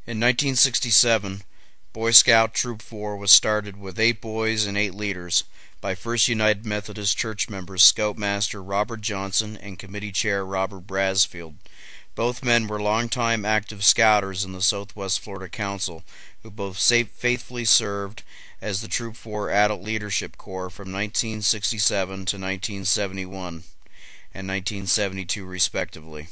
In 1967, Boy Scout Troop 4 was started with 8 boys and 8 leaders by First United Methodist Church members Scoutmaster Robert Johnson and Committee Chair Robert Brasfield. Both men were longtime active scouters in the Southwest Florida Council, who both faithfully served as the Troop 4 Adult Leadership Corps from 1967 to 1971 and 1972 respectively.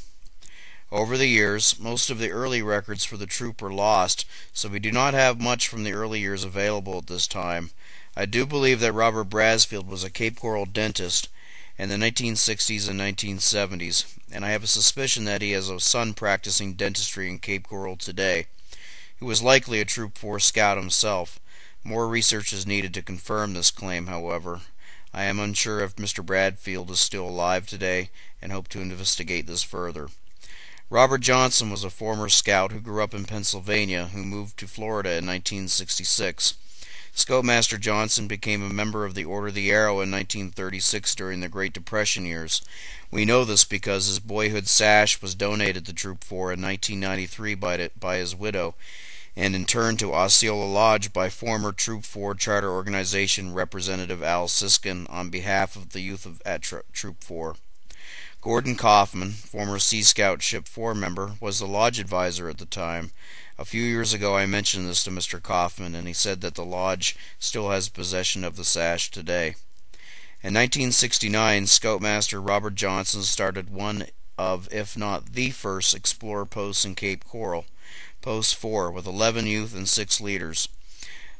Over the years, most of the early records for the troop were lost, so we do not have much from the early years available at this time. I do believe that Robert Brasfield was a Cape Coral dentist in the 1960s and 1970s, and I have a suspicion that he has a son practicing dentistry in Cape Coral today. He was likely a Troop 4 scout himself. More research is needed to confirm this claim, however. I am unsure if Mr. Bradfield is still alive today and hope to investigate this further. Robert Johnson was a former scout who grew up in Pennsylvania who moved to Florida in 1966. Scoutmaster Johnson became a member of the Order of the Arrow in 1936 during the Great Depression years. We know this because his boyhood sash was donated to Troop 4 in 1993 by his widow, and in turn to Osceola Lodge by former Troop 4 Charter Organization Representative Al Siskin on behalf of the youth at Troop 4. Gordon Kaufman, former Sea Scout Ship 4 member, was the lodge advisor at the time. A few years ago I mentioned this to Mr. Kaufman, and he said that the lodge still has possession of the sash today. In 1969, Scoutmaster Robert Johnson started one of, if not the first, explorer posts in Cape Coral, Post 4, with 11 youth and 6 leaders.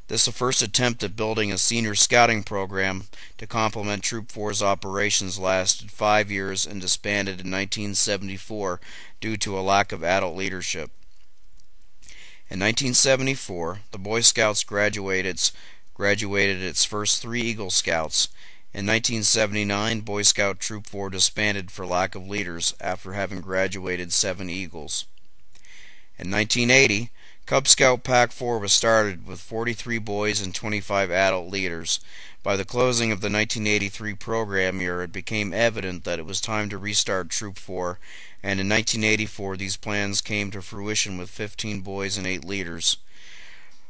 This is the first attempt at building a senior scouting program to complement Troop 4's operations lasted 5 years and disbanded in 1974 due to a lack of adult leadership. In 1974, the Boy Scouts graduated its first 3 Eagle Scouts. In 1979, Boy Scout Troop 4 disbanded for lack of leaders after having graduated 7 Eagles. In 1980, Cub Scout Pack 4 was started with 43 boys and 25 adult leaders. By the closing of the 1983 program year, it became evident that it was time to restart Troop 4, and in 1984 these plans came to fruition with 15 boys and 8 leaders.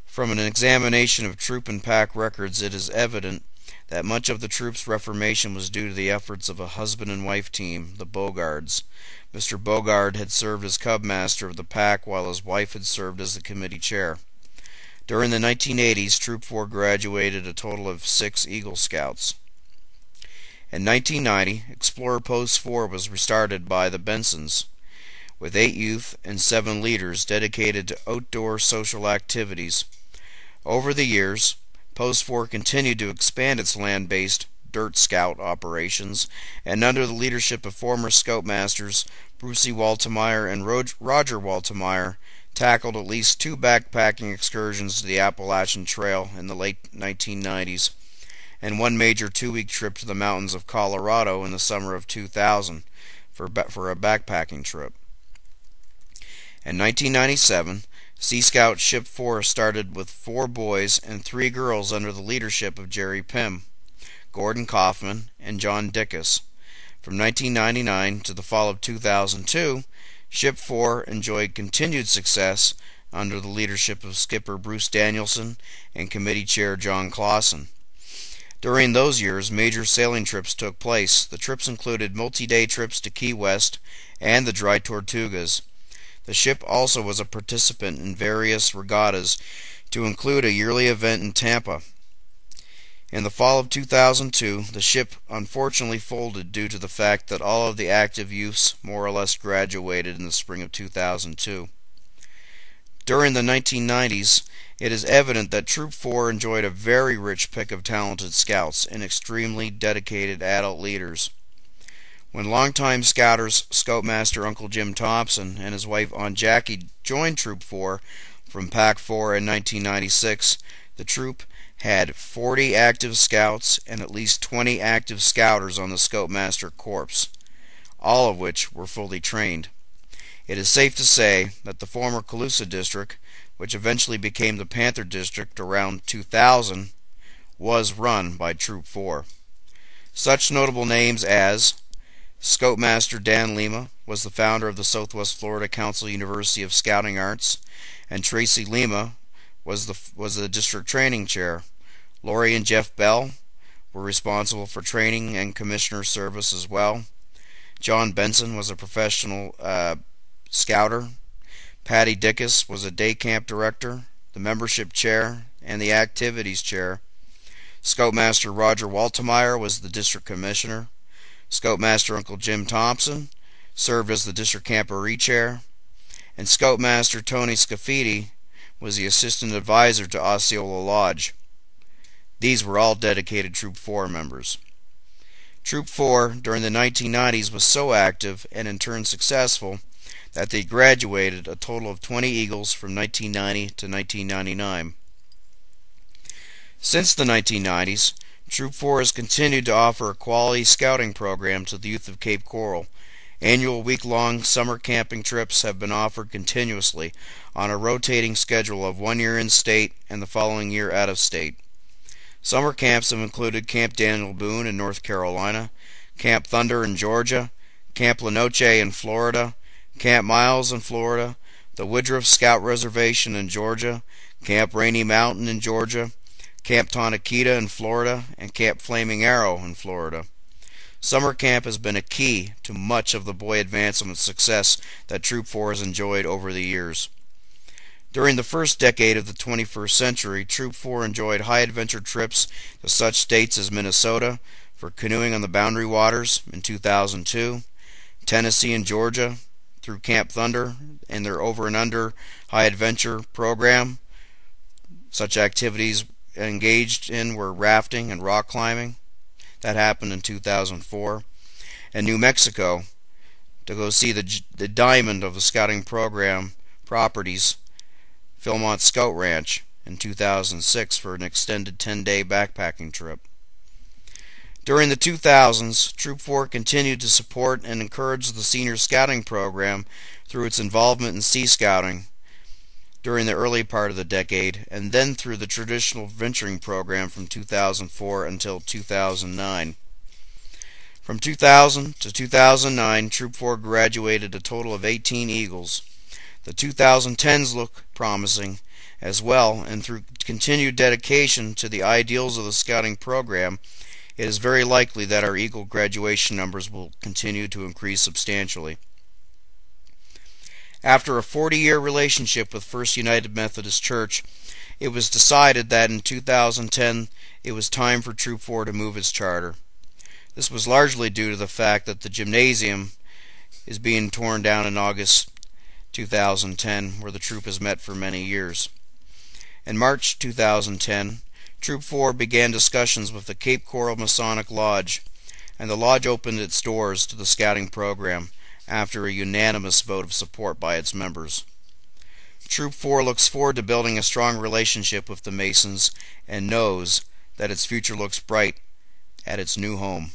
From an examination of troop and pack records, it is evident that much of the troop's reformation was due to the efforts of a husband and wife team, the Bogards. Mr. Bogard had served as cub master of the pack while his wife had served as the committee chair. During the 1980s, Troop 4 graduated a total of 6 Eagle Scouts. In 1990, Explorer Post 4 was restarted by the Bensons, with 8 youth and 7 leaders dedicated to outdoor social activities. Over the years, Post 4 continued to expand its land-based Dirt Scout operations, and under the leadership of former Scoutmasters Brucey Waltemeyer and Roger Waltemeyer, tackled at least 2 backpacking excursions to the Appalachian Trail in the late 1990s, and 1 major 2-week trip to the mountains of Colorado in the summer of 2000 for a backpacking trip. In 1997, Sea Scout Ship 4 started with 4 boys and 3 girls under the leadership of Jerry Pym, Gordon Kaufman, and John Dickus. From 1999 to the fall of 2002, Ship 4 enjoyed continued success under the leadership of Skipper Bruce Danielson and Committee Chair John Clausen. During those years, major sailing trips took place. The trips included multi-day trips to Key West and the Dry Tortugas. The ship also was a participant in various regattas, to include a yearly event in Tampa. In the fall of 2002, the ship unfortunately folded due to the fact that all of the active youths more or less graduated in the spring of 2002. During the 1990s, it is evident that Troop 4 enjoyed a very rich pick of talented scouts and extremely dedicated adult leaders. When longtime scouters Scoutmaster Uncle Jim Thompson and his wife Aunt Jackie joined Troop 4 from Pack 4 in 1996, the troop had 40 active scouts and at least 20 active scouters on the Scoutmaster Corps, all of which were fully trained. It is safe to say that the former Colusa District, which eventually became the Panther District around 2000, was run by Troop 4. Such notable names as Scoutmaster Dan Lima was the founder of the Southwest Florida Council University of Scouting Arts, and Tracy Lima was the district training chair. Lori and Jeff Bell were responsible for training and commissioner service as well. John Benson was a professional scouter. Patty Dickus was a day camp director, the membership chair, and the activities chair. Scoutmaster Roger Waltemeyer was the district commissioner. Scoutmaster Uncle Jim Thompson served as the district camporee chair. And Scoutmaster Tony Scafidi was the assistant advisor to Osceola Lodge. These were all dedicated Troop 4 members. Troop 4 during the 1990s was so active and in turn successful that they graduated a total of 20 Eagles from 1990 to 1999. Since the 1990s, Troop 4 has continued to offer a quality scouting program to the youth of Cape Coral. Annual week-long summer camping trips have been offered continuously on a rotating schedule of 1 year in-state and the following year out-of-state. Summer camps have included Camp Daniel Boone in North Carolina, Camp Thunder in Georgia, Camp La Noche in Florida, Camp Miles in Florida, the Woodruff Scout Reservation in Georgia, Camp Rainy Mountain in Georgia, Camp Tonakita in Florida, and Camp Flaming Arrow in Florida. Summer camp has been a key to much of the boy advancement success that Troop 4 has enjoyed over the years. During the first decade of the 21st century, Troop 4 enjoyed high-adventure trips to such states as Minnesota for canoeing on the Boundary Waters in 2002, Tennessee and Georgia through Camp Thunder and their Over and Under high-adventure program. Such activities engaged in were rafting and rock climbing. That happened in 2004. And New Mexico to go see the diamond of the scouting program properties, Philmont Scout Ranch, in 2006 for an extended 10-day backpacking trip. During the 2000s, Troop 4 continued to support and encourage the senior scouting program through its involvement in Sea Scouting during the early part of the decade, and then through the traditional venturing program from 2004 until 2009. From 2000 to 2009, Troop 4 graduated a total of 18 Eagles. The 2010s look promising as well, and through continued dedication to the ideals of the scouting program, it is very likely that our Eagle graduation numbers will continue to increase substantially. After a 40-year relationship with First United Methodist Church, it was decided that in 2010 it was time for Troop 4 to move its charter. This was largely due to the fact that the gymnasium is being torn down in August 2010, where the troop has met for many years. In March 2010, Troop 4 began discussions with the Cape Coral Masonic Lodge, and the lodge opened its doors to the scouting program after a unanimous vote of support by its members. Troop 4 looks forward to building a strong relationship with the Masons and knows that its future looks bright at its new home.